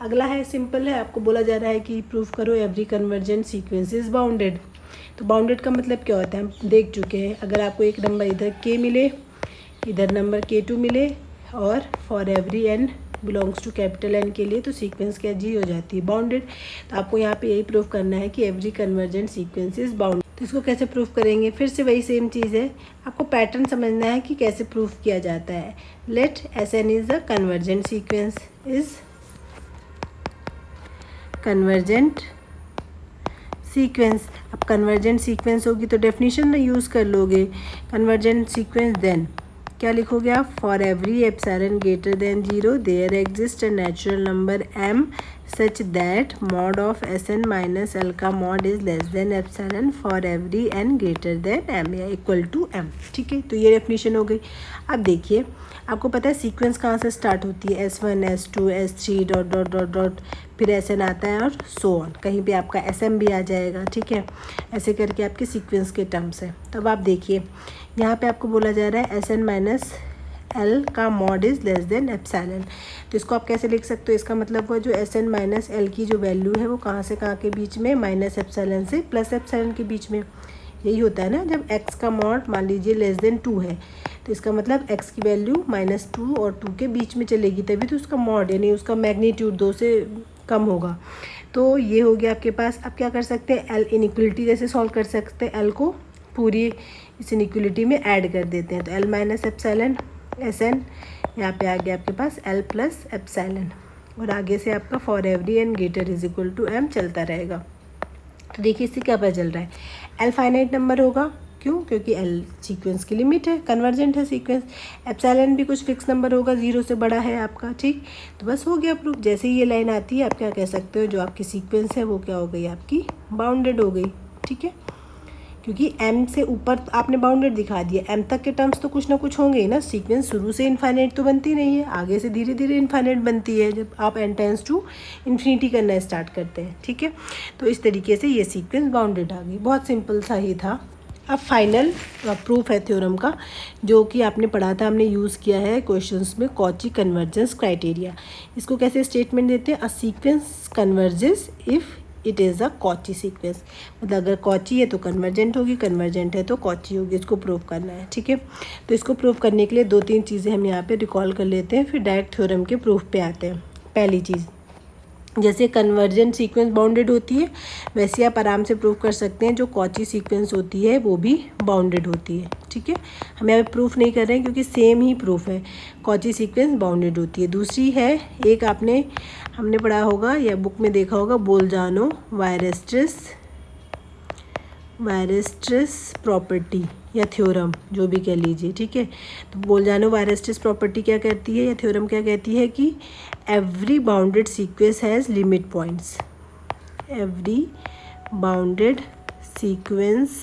अगला है सिंपल है, आपको बोला जा रहा है कि प्रूफ करो every convergent sequence is bounded. तो बाउंडेड का मतलब क्या होता है हम देख चुके हैं। अगर आपको एक नंबर इधर k मिले, इधर नंबर k2 मिले, और for every n belongs to capital N के लिए, तो सीक्वेंस क्या जी हो जाती है बाउंडेड। तो आपको यहाँ पे यही प्रूफ करना है कि every convergent sequence is bounded. तो इसको कैसे प्रूफ करेंगे, फिर से वही सेम चीज़ है, आपको पैटर्न समझना है कि कैसे प्रूफ किया जाता है। Let Sn is the convergent sequence, is convergent sequence. अब कन्वर्जेंट सीक्वेंस होगी तो डेफिनेशन में यूज़ कर लोगे कन्वर्जेंट सीक्वेंस। देन क्या लिखोगे आप, for every epsilon greater than 0 there exist a natural number m such that mod of Sn minus l का mod is less than epsilon for every n greater than m या equal to m। ठीक है, तो ये definition हो गई। अब देखिए, आपको पता है सीक्वेंस कहाँ से स्टार्ट होती है, S1 S2 S3 dot dot dot dot, फिर Sn आता है और सो ऑन, कहीं पे आपका Sm भी आ जाएगा। ठीक है, ऐसे करके आपके सीक्वेंस के टर्म्स है। तब आप देखिए यहाँ पे आपको बोला जा रहा है Sn माइनस l का mod is less than epsilon. तो इसको आप कैसे लिख सकते हो, इसका मतलब हुआ जो Sn माइनस l की जो वैल्यू है वो कहाँ से कहाँ के बीच में, माइनस एप्सिलॉन से प्लस एप्सिलॉन के बीच में। यही होता है ना, जब x का मॉड मान लीजिए लेस देन 2 है, तो इसका मतलब x की वैल्यू -2 और 2 के बीच में चलेगी, तभी तो उसका मॉड यानी उसका मैग्नीट्यूड 2 से कम होगा। तो ये हो गया आपके पास। अब क्या कर सकते हैं, एल इनइक्वलिटी जैसे सॉल्व कर सकते हैं, एल को पूरी इस इनइक्वलिटी में ऐड कर देते हैं। तो एल माइनस एप्सिलॉन Sn यहाँ पे आ गया आपके पास l प्लस एप्सिलॉन, और आगे से आपका for every n greater is equal to m चलता रहेगा। तो देखिए इससे क्या पता चल रहा है, l फाइनाइट नंबर होगा। क्यों, क्योंकि l सीक्वेंस की लिमिट है, कन्वर्जेंट है सीक्वेंस। एप्सिलॉन भी कुछ फिक्स नंबर होगा, 0 से बड़ा है आपका। ठीक, तो बस हो गया प्रूफ। जैसे ही ये लाइन आती है आप क्या कह सकते हो, जो आपकी सीक्वेंस है वो क्या हो गई, आपकी बाउंडेड हो गई। ठीक है, क्योंकि m से ऊपर आपने बाउंडेड दिखा दिया, m तक के टर्म्स तो कुछ ना कुछ होंगे ही ना। सीक्वेंस शुरू से इन्फाइनाइट तो बनती नहीं है, आगे से धीरे धीरे इन्फाइनाइट बनती है जब आप n टेंस टू इन्फिनिटी करना स्टार्ट करते हैं। ठीक है, तो इस तरीके से ये सीक्वेंस बाउंडेड आ गई। बहुत सिंपल सा ही था। अब फाइनल प्रूफ है थ्योरम का, जो कि आपने पढ़ा था, हमने यूज़ किया है क्वेश्चंस में, कॉची कन्वर्जेंस क्राइटेरिया। इसको कैसे स्टेटमेंट देते हैं, a sequence converges if it is a Cauchy sequence. मतलब अगर कॉची है तो कन्वर्जेंट होगी, कन्वर्जेंट है तो कॉची होगी। इसको प्रूव करना है। ठीक है, तो इसको प्रूव करने के लिए 2-3 चीज़ें हम यहाँ पे रिकॉल कर लेते हैं, फिर डायरेक्ट थ्योरम के प्रूफ पे आते हैं। पहली चीज़, जैसे कन्वर्जेंट सीक्वेंस बाउंडेड होती है, वैसे आप आराम से प्रूव कर सकते हैं जो कॉची सीक्वेंस होती है वो भी बाउंडेड होती है। ठीक है, हम यहाँ पे प्रूफ नहीं कर रहे हैं क्योंकि सेम ही प्रूफ है, कॉची सीक्वेंस बाउंडेड होती है। दूसरी है, एक हमने पढ़ा होगा या बुक में देखा होगा, बोल्जानो वायरस्ट्रेस प्रॉपर्टी या थ्योरम, जो भी कह लीजिए। ठीक है, तो बोल्जानो वायरस्ट्रेस प्रॉपर्टी क्या कहती है या थ्योरम क्या कहती है कि every bounded sequence has limit points. Every bounded sequence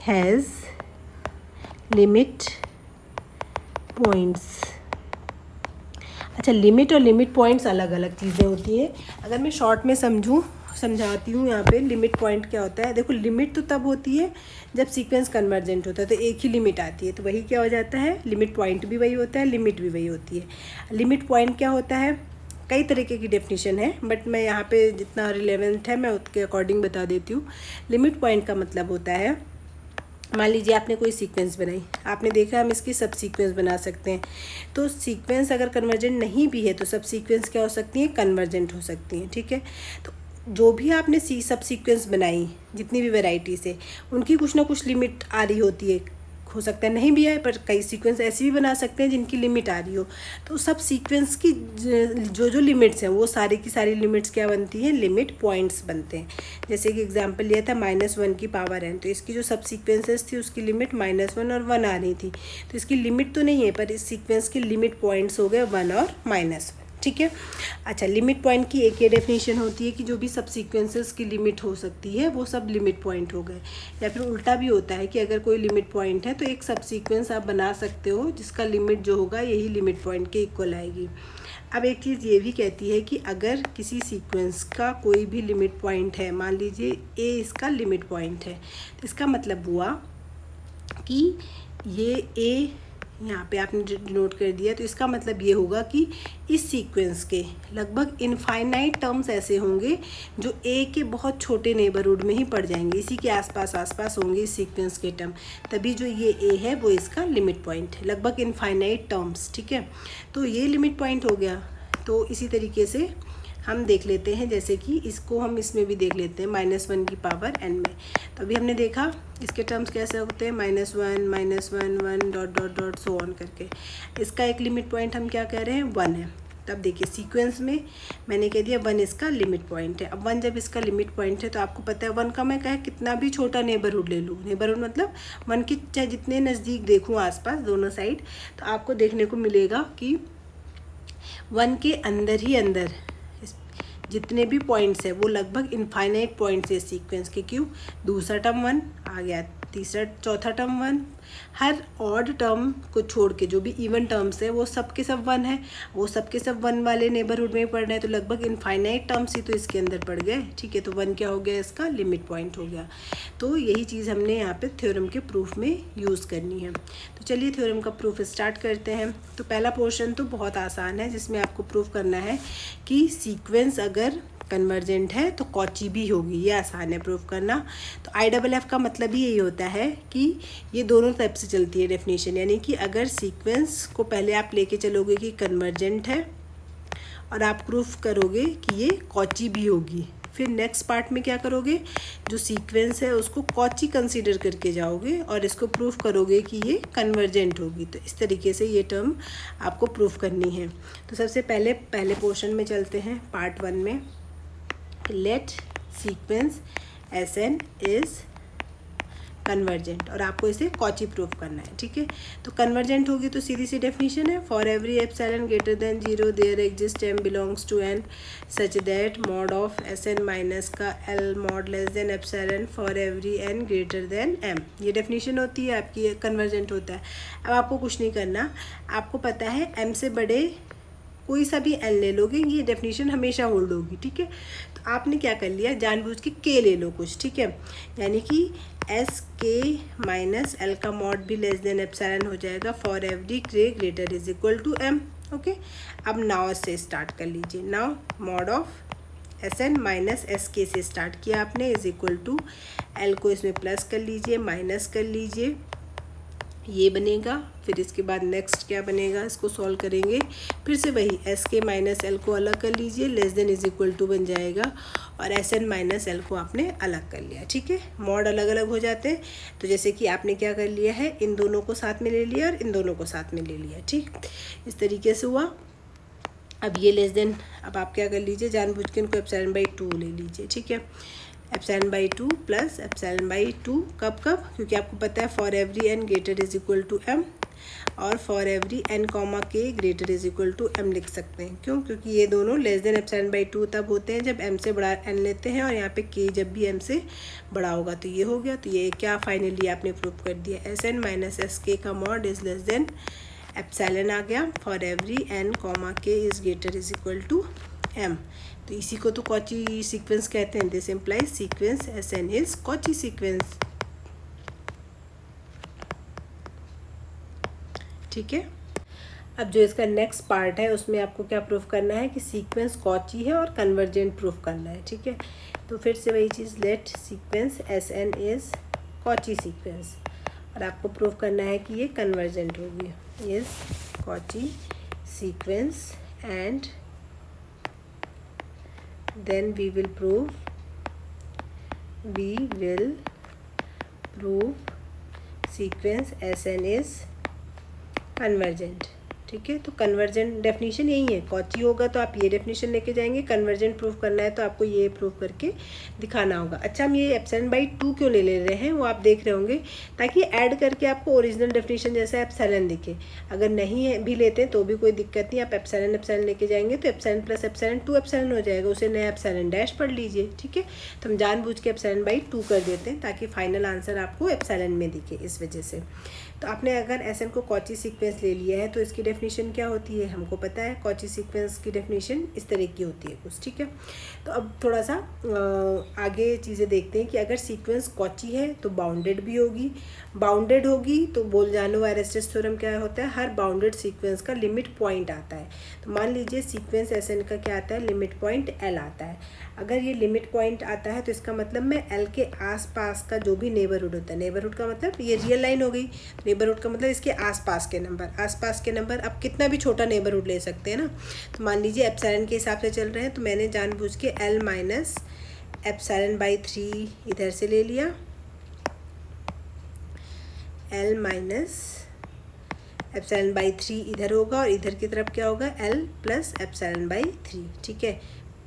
has limit points. अच्छा, लिमिट और लिमिट पॉइंट्स अलग अलग चीज़ें होती हैं। अगर मैं शॉर्ट में समझाती हूँ यहाँ पे, लिमिट पॉइंट क्या होता है। देखो, लिमिट तो तब होती है जब सीक्वेंस कन्वर्जेंट होता है, तो एक ही लिमिट आती है, तो वही क्या हो जाता है, लिमिट पॉइंट भी वही होता है, लिमिट भी वही होती है। लिमिट पॉइंट क्या होता है, कई तरीके की डेफिनेशन है, बट मैं यहाँ पे जितना रिलेवेंट है मैं उसके अकॉर्डिंग बता देती हूँ। लिमिट पॉइंट का मतलब होता है, मान लीजिए आपने कोई सीक्वेंस बनाई, आपने देखा हम इसकी सब सीक्वेंस बना सकते हैं। तो सीक्वेंस अगर कन्वर्जेंट नहीं भी है तो सब सीक्वेंस क्या हो सकती हैं, कन्वर्जेंट हो सकती हैं। ठीक है, तो जो भी आपने सब सीक्वेंस बनाई, जितनी भी वैरायटी से, उनकी कुछ ना कुछ लिमिट आ रही होती है। हो सकता है नहीं भी आए, पर कई सीक्वेंस ऐसी भी बना सकते हैं जिनकी लिमिट आ रही हो। तो सब सीक्वेंस की जो लिमिट्स हैं वो सारी की सारी लिमिट्स क्या बनती हैं, लिमिट पॉइंट्स बनते हैं। जैसे कि एग्जांपल लिया था -1 की पावर n, तो इसकी जो सब सीक्वेंसेस थी उसकी लिमिट -1 और 1 आ रही थी। तो इसकी लिमिट तो नहीं है, पर इस सीक्वेंस की लिमिट पॉइंट्स हो गए 1 और -1। ठीक है, अच्छा, लिमिट पॉइंट की एक ये डेफिनेशन होती है कि जो भी सब सीक्वेंसेस की लिमिट हो सकती है वो सब लिमिट पॉइंट हो गए। या फिर उल्टा भी होता है कि अगर कोई लिमिट पॉइंट है तो एक सब सीक्वेंस आप बना सकते हो जिसका लिमिट जो होगा यही लिमिट पॉइंट के इक्वल आएगी। अब एक चीज़ ये भी कहती है कि अगर किसी सीक्वेंस का कोई भी लिमिट पॉइंट है, मान लीजिए a इसका लिमिट पॉइंट है, तो इसका मतलब हुआ कि ये a यहाँ पे आपने डिनोट कर दिया, तो इसका मतलब ये होगा कि इस सीक्वेंस के लगभग इनफाइनाइट टर्म्स ऐसे होंगे जो ए के बहुत छोटे नेबरहुड में ही पड़ जाएंगे, इसी के आसपास होंगे इस सीक्वेंस के टर्म, तभी जो ये ए है वो इसका लिमिट पॉइंट है, लगभग इनफाइनाइट टर्म्स। ठीक है, तो ये लिमिट पॉइंट हो गया। तो इसी तरीके से हम देख लेते हैं, जैसे कि इसको हम इसमें भी देख लेते हैं -1 की पावर n में। तो अभी हमने देखा इसके टर्म्स कैसे होते हैं, -1 1 dot dot dot so on करके। इसका एक लिमिट पॉइंट हम क्या कह रहे हैं, 1 है। तब देखिए सीक्वेंस में मैंने कह दिया 1 इसका लिमिट पॉइंट है। अब 1 जब इसका लिमिट पॉइंट है तो आपको पता है 1 का मैं कहे कितना भी छोटा नेबरहुड ले लूँ, नेबरहुड मतलब 1 के चाहे जितने नज़दीक देखूँ आसपास दोनों साइड, तो आपको देखने को मिलेगा कि 1 के अंदर ही अंदर जितने भी पॉइंट्स है वो लगभग इनफाइनाइट पॉइंट्स है सीक्वेंस के। क्यों, दूसरा टर्म 1 आ गया, तीसरा चौथा टर्म 1, हर ऑड टर्म को छोड़ के जो भी इवन टर्म्स है वो सब के सब 1 है, वो सब के सब 1 वाले नेबरहुड में ही पड़ रहे हैं, तो लगभग इनफाइनाइट टर्म्स ही तो इसके अंदर पड़ गए। ठीक है, तो 1 क्या हो गया, इसका लिमिट पॉइंट हो गया। तो यही चीज़ हमने यहाँ पे थ्योरम के प्रूफ में यूज़ करनी है। तो चलिए थ्योरम का प्रूफ स्टार्ट करते हैं। तो पहला पोर्शन तो बहुत आसान है, जिसमें आपको प्रूफ करना है कि सीक्वेंस अगर कन्वर्जेंट है तो कॉची भी होगी। ये आसान है प्रूफ करना। तो IFF का मतलब ही यही होता है कि ये दोनों टाइप से चलती है डेफिनेशन, यानी कि अगर सीक्वेंस को पहले आप लेके चलोगे कि कन्वर्जेंट है और आप प्रूफ करोगे कि ये कॉची भी होगी, फिर नेक्स्ट पार्ट में क्या करोगे, जो सीक्वेंस है उसको कॉची कंसीडर करके जाओगे और इसको प्रूफ करोगे कि ये कन्वर्जेंट होगी। तो इस तरीके से ये टर्म आपको प्रूफ करनी है। तो सबसे पहले पोर्शन में चलते हैं, पार्ट 1 में। Let sequence Sn is convergent, और आपको इसे कॉची प्रूफ करना है। ठीक है, तो कन्वर्जेंट होगी तो सीधी सी डेफिनेशन है, for every epsilon greater than 0 there exist m belongs to n such that mod of Sn minus का L mod less than epsilon for every n greater than m। ये डेफिनेशन होती है आपकी, कन्वर्जेंट होता है। अब आपको कुछ नहीं करना, आपको पता है m से बड़े कोई सा भी n ले लोगे ये डेफिनेशन हमेशा होल्ड होगी। ठीक है, तो आपने क्या कर लिया, जानबूझ के k ले लो कुछ। ठीक है, यानी कि एस के माइनस एल का मॉड भी लेस देन एप्सिलॉन हो जाएगा for every k greater is equal to m। Okay, अब नाउ से स्टार्ट कर लीजिए। Now mod of Sn minus S K से स्टार्ट किया आपने, इज इक्वल टू एल को इसमें प्लस कर लीजिए, माइनस कर लीजिए, ये बनेगा। फिर इसके बाद नेक्स्ट क्या बनेगा, इसको सॉल्व करेंगे, फिर से वही एस के माइनस एल को अलग कर लीजिए, less than is equal to बन जाएगा, और Sn माइनस एल को आपने अलग कर लिया। ठीक है, मॉड अलग अलग हो जाते हैं, तो जैसे कि आपने क्या कर लिया है, इन दोनों को साथ में ले लिया और इन दोनों को साथ में ले लिया। ठीक, इस तरीके से हुआ। अब ये लेस देन, अब आप क्या कर लीजिए, जानबूझ के इनको ε/2 ले लीजिए। ठीक है, ε/2 प्लस ε/2 कब, क्योंकि आपको पता है for every n greater is equal to m, और for every n comma k greater is equal to m लिख सकते हैं। क्यों, क्योंकि ये दोनों लेस देन ε/2 तब होते हैं जब m से बड़ा n लेते हैं, और यहाँ पे k जब भी m से बड़ा होगा। तो ये हो गया, तो ये क्या फाइनली आपने प्रूव कर दिया, Sn माइनस Sk का mod is less than epsilon आ गया for every n comma k is greater is equal to m। तो इसी को तो कॉची सीक्वेंस कहते हैं। This implies sequence Sn is Cauchy sequence. ठीक है, अब जो इसका नेक्स्ट पार्ट है उसमें आपको क्या प्रूफ करना है कि सीक्वेंस कॉची है और कन्वर्जेंट प्रूफ करना है। ठीक है, तो फिर से वही चीज़, let sequence Sn is Cauchy sequence, और आपको प्रूफ करना है कि ये कन्वर्जेंट होगी, is Cauchy sequence, and then we will prove sequence Sn is convergent। ठीक है, तो कन्वर्जेंट डेफिनेशन यही है, कॉची होगा तो आप ये डेफिनेशन लेके जाएंगे, कन्वर्जेंट प्रूफ करना है तो आपको ये प्रूफ करके दिखाना होगा। अच्छा, हम ये ε/2 क्यों ले रहे हैं वो आप देख रहे होंगे, ताकि ऐड करके आपको ओरिजिनल डेफिनेशन जैसा एप्सिलॉन दिखे। अगर नहीं है भी लेते हैं तो भी कोई दिक्कत नहीं, आप एप्सिलॉन लेके जाएंगे तो एप्सिलॉन प्लस एप्सिलॉन 2 एप्सिलॉन हो जाएगा, उसे नया एप्सिलॉन डैश पढ़ लीजिए। ठीक है, तो हम जानबूझ के ε/2 कर देते हैं ताकि फाइनल आंसर आपको एप्सिलॉन में दिखे, इस वजह से। तो आपने अगर एसएन को कॉची सीक्वेंस ले लिया है तो इसकी डेफिनेशन क्या होती है, हमको पता है कॉची सीक्वेंस की डेफिनेशन इस तरह की होती है कुछ, ठीक है। तो अब थोड़ा सा आगे चीज़ें देखते हैं कि अगर सीक्वेंस कॉची है तो बाउंडेड भी होगी, बाउंडेड होगी तो बोल्जानो-वायरस्टेस थ्योरम क्या होता है, हर बाउंडेड सीक्वेंस का लिमिट पॉइंट आता है। तो मान लीजिए सीक्वेंस एसएन का क्या आता है, लिमिट पॉइंट एल आता है। अगर ये लिमिट पॉइंट आता है तो इसका मतलब मैं एल के आसपास का जो भी नेबरहुड होता है, नेबरहुड का मतलब ये रियल लाइन हो गई, नेबरहुड का मतलब इसके आसपास के नंबर, आसपास के नंबर अब कितना भी छोटा नेबरहुड ले सकते हैं ना। तो मान लीजिए एप्सिलॉन के हिसाब से चल रहे हैं तो मैंने जानबूझ के एल माइनस एप्सिलॉन बाई 3 इधर से ले लिया, एल माइनस एप्सिलॉन बाई 3 इधर होगा और इधर की तरफ क्या होगा, एल प्लस एप्सिलॉन बाई 3, ठीक है।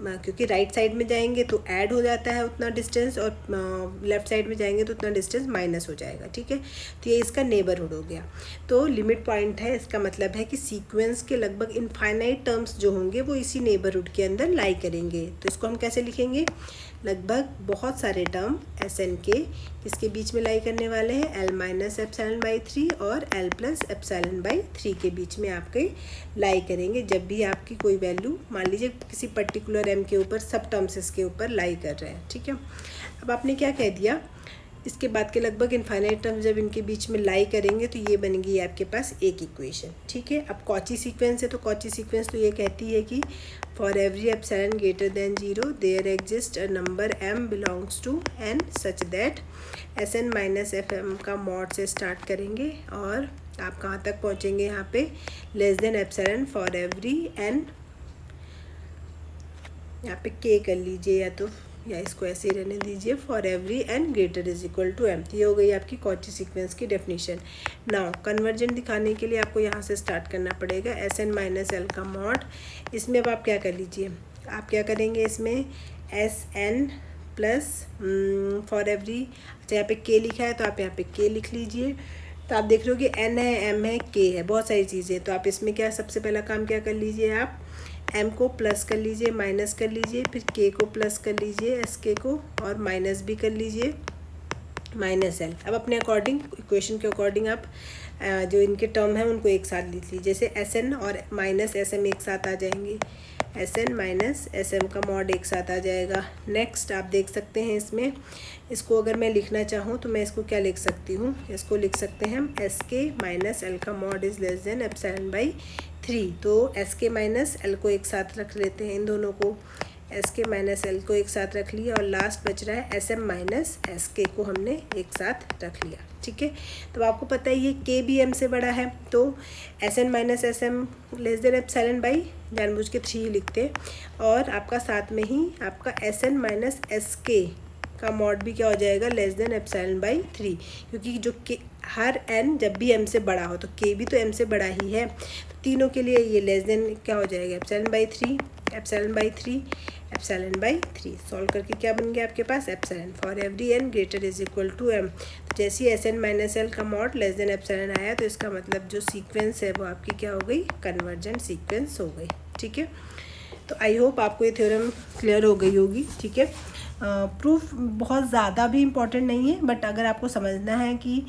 क्योंकि राइट साइड में जाएंगे तो ऐड हो जाता है उतना डिस्टेंस और लेफ़्ट साइड में जाएंगे तो उतना डिस्टेंस माइनस हो जाएगा, ठीक है। तो ये इसका नेबरहुड हो गया। तो लिमिट पॉइंट है, इसका मतलब है कि सीक्वेंस के लगभग इनफाइनाइट टर्म्स जो होंगे वो इसी नेबरहुड के अंदर लाई करेंगे। तो इसको हम कैसे लिखेंगे, लगभग बहुत सारे टर्म एस एन के इसके बीच में लाई करने वाले हैं, एल माइनस एप्सिलॉन बाई 3 और एल प्लस एप्सिलॉन बाई 3 के बीच में आपके लाई करेंगे जब भी आपकी कोई वैल्यू मान लीजिए किसी पर्टिकुलर एम के ऊपर सब टर्म्स इसके ऊपर लाई कर रहे हैं, ठीक है। अब आपने क्या कह दिया, इसके बाद के लगभग इनफाइनाइट टर्म्स जब इनके बीच में लाई करेंगे तो ये बनेगी आपके पास एक इक्वेशन, ठीक है। अब कॉची सीक्वेंस है तो कॉची सीक्वेंस तो ये कहती है कि for every epsilon greater than 0 there exist a number m belongs to n such that S N minus F M का मॉड से स्टार्ट करेंगे और आप कहाँ तक पहुँचेंगे यहाँ पे, less than epsilon for every n, यहाँ पे k कर लीजिए या इसको ऐसे ही रहने दीजिए, for every n greater is equal to m। ये हो गई आपकी कॉची सीक्वेंस की डेफिनेशन। नाउ कन्वर्जेंट दिखाने के लिए आपको यहाँ से स्टार्ट करना पड़ेगा, एस एन माइनस एल का मॉड। इसमें अब आप क्या कर लीजिए, आप क्या करेंगे इसमें S N plus for every, अच्छा यहाँ पे k लिखा है तो आप यहाँ पे k लिख लीजिए। तो आप देख रहे हो कि n है, m है, k है, बहुत सारी चीज़ें। तो आप इसमें क्या सबसे पहला काम क्या कर लीजिए, आप m को प्लस कर लीजिए, माइनस कर लीजिए, फिर k को प्लस कर लीजिए, sk को, और माइनस भी कर लीजिए माइनस l। अब अपने अकॉर्डिंग इक्वेशन के अकॉर्डिंग आप जो इनके टर्म हैं उनको एक साथ लिख लीजिए, जैसे एस एन और माइनस एस एम एक साथ आ जाएंगे, S N minus S M का मॉड एक साथ आ जाएगा। नेक्स्ट आप देख सकते हैं इसमें, इसको अगर मैं लिखना चाहूँ तो मैं इसको क्या लिख सकती हूँ, इसको लिख सकते हैं हम एस के माइनस एल का mod is less than epsilon by 3। तो एस के माइनस एल को एक साथ रख लेते हैं, इन दोनों को एस के माइनस एल को एक साथ रख लिया और लास्ट बच रहा है एस एम माइनस एस के को हमने एक साथ रख लिया, ठीक है। तो आपको पता है ये के भी एम से बड़ा है तो S N minus S M less than epsilon by जानबूझ के 3 लिखते, और आपका साथ में ही आपका एस एन माइनस एस के का मॉड भी क्या हो जाएगा, लेस देन एप्सिलॉन बाई 3, क्योंकि जो के हर n जब भी m से बड़ा हो तो k भी तो m से बड़ा ही है। तो तीनों के लिए ये लेस देन क्या हो जाएगा, epsilon by 3, epsilon by 3, epsilon by 3। Solve करके क्या बन गया आपके पास, epsilon for every n greater is equal to m। तो जैसे ही एस एन माइनस एल का मॉड लेस देन एप्सिलॉन आया तो इसका मतलब जो सीक्वेंस है वो आपकी क्या हो गई, कन्वर्जेंट सीक्वेंस हो गई, ठीक है। तो आई होप आपको ये थ्योरम क्लियर हो गई होगी, ठीक है। प्रूफ बहुत ज़्यादा भी इम्पॉर्टेंट नहीं है, बट अगर आपको समझना है कि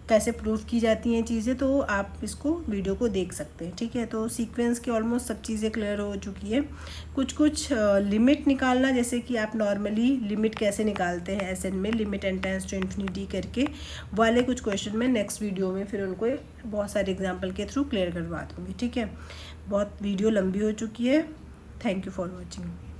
कैसे प्रूफ की जाती हैं चीज़ें तो आप इसको वीडियो को देख सकते हैं, ठीक है। तो सीक्वेंस की ऑलमोस्ट सब चीज़ें क्लियर हो चुकी है। कुछ लिमिट निकालना, जैसे कि आप नॉर्मली लिमिट कैसे निकालते हैं एस एन में, limit N tends to infinity करके, वाले कुछ क्वेश्चन मैं नेक्स्ट वीडियो में फिर उनको बहुत सारे एग्जाम्पल के थ्रू क्लियर करवा दूँगी, ठीक है। बहुत वीडियो लंबी हो चुकी है। Thank you for watching.